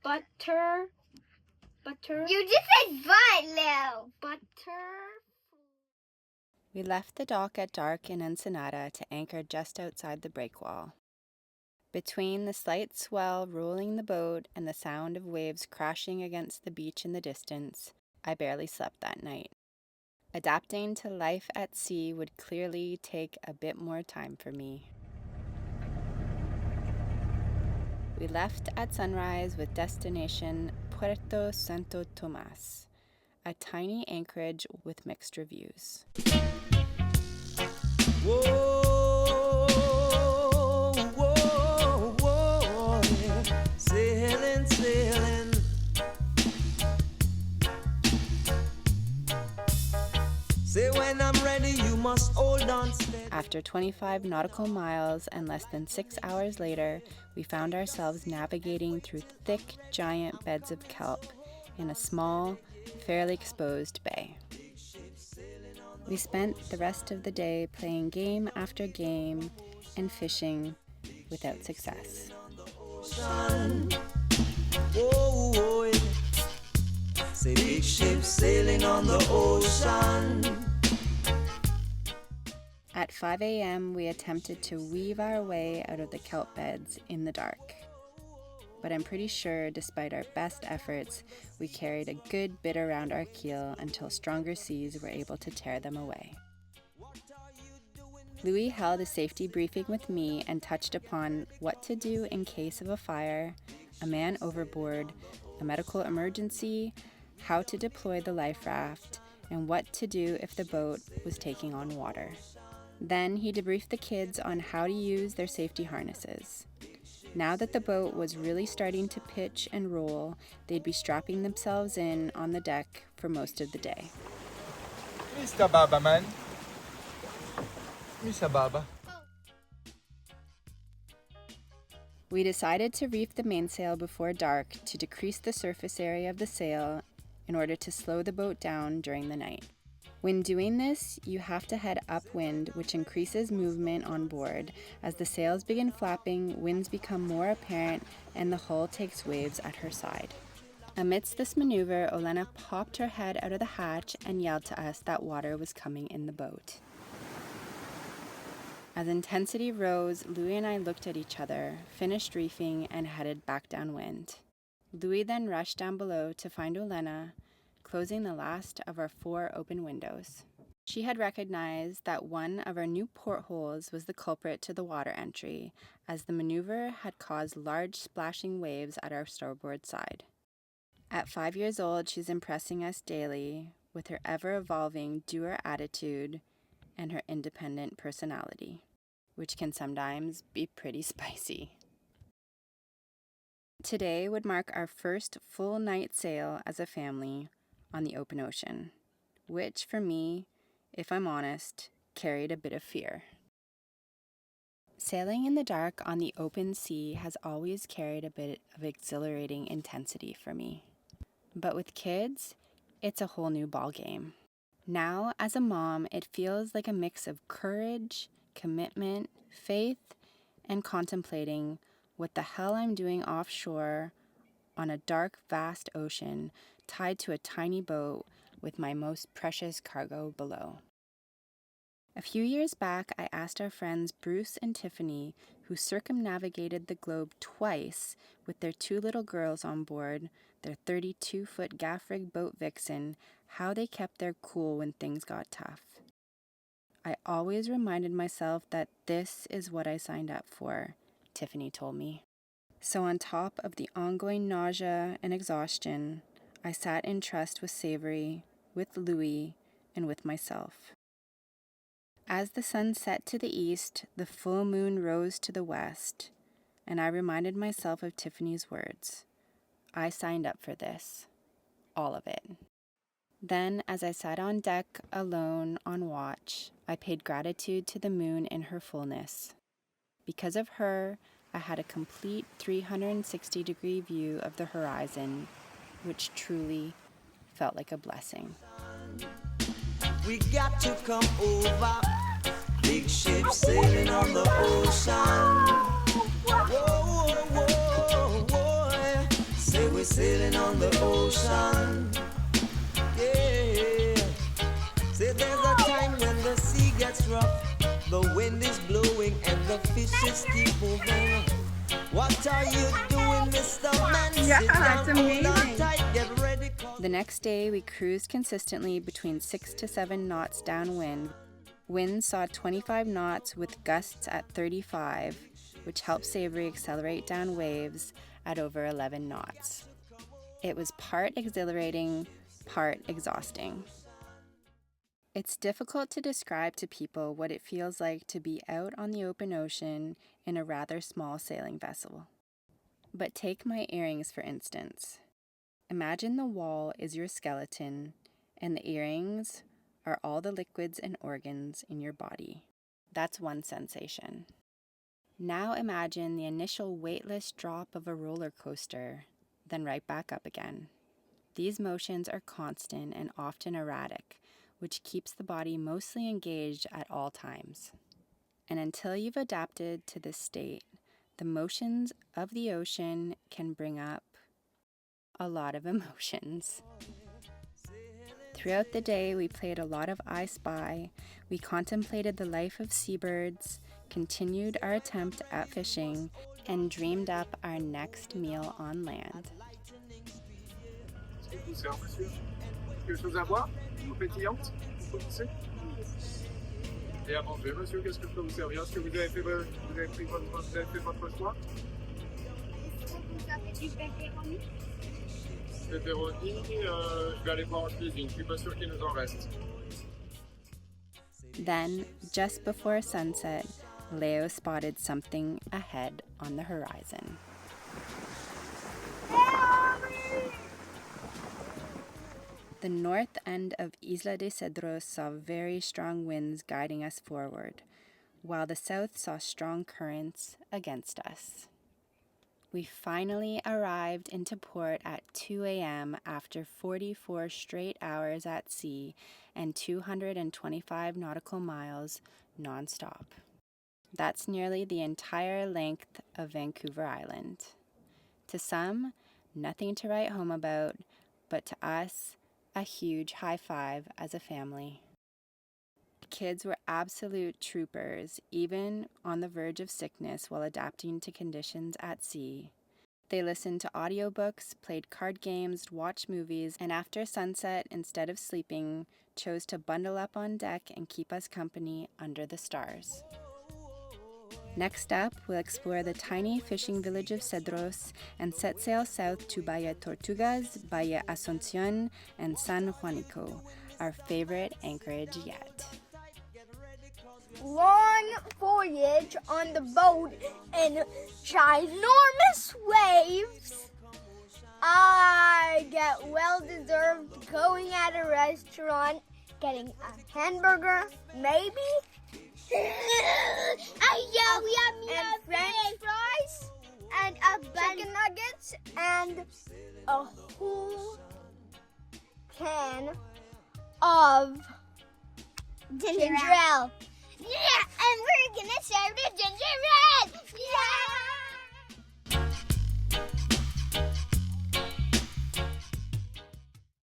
Butter. You just said butt, Lil. Butter. We left the dock at dark in Ensenada to anchor just outside the breakwall. Between the slight swell rolling the boat and the sound of waves crashing against the beach in the distance, I barely slept that night. Adapting to life at sea would clearly take a bit more time for me. We left at sunrise with destination Puerto Santo Tomas, a tiny anchorage with mixed reviews. Whoa, whoa, whoa, yeah. Sailing, sailing. Say when I'm ready, you must hold on steady. After 25 nautical miles and less than 6 hours later, we found ourselves navigating through thick, giant beds of kelp in a small, fairly exposed bay. We spent the rest of the day playing game after game and fishing without success. Whoa, yeah. Say big ships sailing on the ocean. At 5 a.m., we attempted to weave our way out of the kelp beds in the dark. But I'm pretty sure, despite our best efforts, we carried a good bit around our keel until stronger seas were able to tear them away. Louis held a safety briefing with me and touched upon what to do in case of a fire, a man overboard, a medical emergency, how to deploy the life raft, and what to do if the boat was taking on water. Then he debriefed the kids on how to use their safety harnesses. Now that the boat was really starting to pitch and roll, they'd be strapping themselves in on the deck for most of the day. Mr. Baba, man. Mr. Baba. We decided to reef the mainsail before dark to decrease the surface area of the sail in order to slow the boat down during the night. When doing this, you have to head upwind, which increases movement on board. As the sails begin flapping, winds become more apparent, and the hull takes waves at her side. Amidst this maneuver, Olena popped her head out of the hatch and yelled to us that water was coming in the boat. As intensity rose, Louis and I looked at each other, finished reefing, and headed back downwind. Louis then rushed down below to find Olena, closing the last of our 4 open windows. She had recognized that one of our new portholes was the culprit to the water entry, as the maneuver had caused large splashing waves at our starboard side. At 5 years old, she's impressing us daily with her ever-evolving doer attitude and her independent personality, which can sometimes be pretty spicy. Today would mark our first full night sail as a family on the open ocean, which for me, if I'm honest, carried a bit of fear. Sailing in the dark on the open sea has always carried a bit of exhilarating intensity for me. But with kids, it's a whole new ballgame. Now, as a mom, it feels like a mix of courage, commitment, faith, and contemplating what the hell I'm doing offshore on a dark, vast ocean tied to a tiny boat with my most precious cargo below. A few years back, I asked our friends Bruce and Tiffany, who circumnavigated the globe twice with their 2 little girls on board, their 32-foot gaff rig boat Vixen, how they kept their cool when things got tough. I always reminded myself that this is what I signed up for, Tiffany told me. So on top of the ongoing nausea and exhaustion, I sat in trust with Savory, with Louis, and with myself. As the sun set to the east, the full moon rose to the west, and I reminded myself of Tiffany's words. I signed up for this. All of it. Then, as I sat on deck alone on watch, I paid gratitude to the moon in her fullness. Because of her, I had a complete 360-degree view of the horizon, which truly felt like a blessing. We got to come over. Big ship sailing on the ocean. Whoa, whoa, whoa, whoa. Say we're sailing on the ocean. Yeah. Say there's a time when the sea gets rough, the wind is blowing and the fishes keep moving. What are you doing, Mr. Man? Yeah, Sit down, it's amazing. hold on tight, get ready. The next day, we cruised consistently between 6 to 7 knots downwind. Winds saw 25 knots with gusts at 35, which helped Savory accelerate down waves at over 11 knots. It was part exhilarating, part exhausting. It's difficult to describe to people what it feels like to be out on the open ocean in a rather small sailing vessel. But take my earrings, for instance. Imagine the wall is your skeleton, and the earrings are all the liquids and organs in your body. That's one sensation. Now imagine the initial weightless drop of a roller coaster, then right back up again. These motions are constant and often erratic, which keeps the body mostly engaged at all times. And until you've adapted to this state, the motions of the ocean can bring up a lot of emotions. Throughout the day, we played a lot of I Spy, we contemplated the life of seabirds, continued our attempt at fishing, and dreamed up our next meal on land. Est-ce que vous sert, monsieur? Quelque chose à boire? Une eau pétillante? Vous connaissez? Et à manger, monsieur, qu'est-ce que je peux vous servir? Est-ce que vous avez fait votre choix? Vous avez du pepperoni? Pepperoni, je vais aller voir en cuisine. Je suis pas sûr qu'il nous en reste. Then, just before sunset, Leo spotted something ahead on the horizon. The north end of Isla de Cedros saw very strong winds guiding us forward, while the south saw strong currents against us. We finally arrived into port at 2 a.m. after 44 straight hours at sea and 225 nautical miles nonstop. That's nearly the entire length of Vancouver Island. To some, nothing to write home about, but to us, a huge high five as a family. The kids were absolute troopers, even on the verge of sickness while adapting to conditions at sea. They listened to audiobooks, played card games, watched movies, and after sunset, instead of sleeping, chose to bundle up on deck and keep us company under the stars. Next up, we'll explore the tiny fishing village of Cedros and set sail south to Bahia Tortugas, Bahia Asunción, and San Juanico, our favorite anchorage yet. Long voyage on the boat in ginormous waves. I get well-deserved going at a restaurant, getting a hamburger, maybe? And French fries, and chicken nuggets, and a whole can of ginger ale. Yeah, and we're gonna serve the ginger ale. Yeah!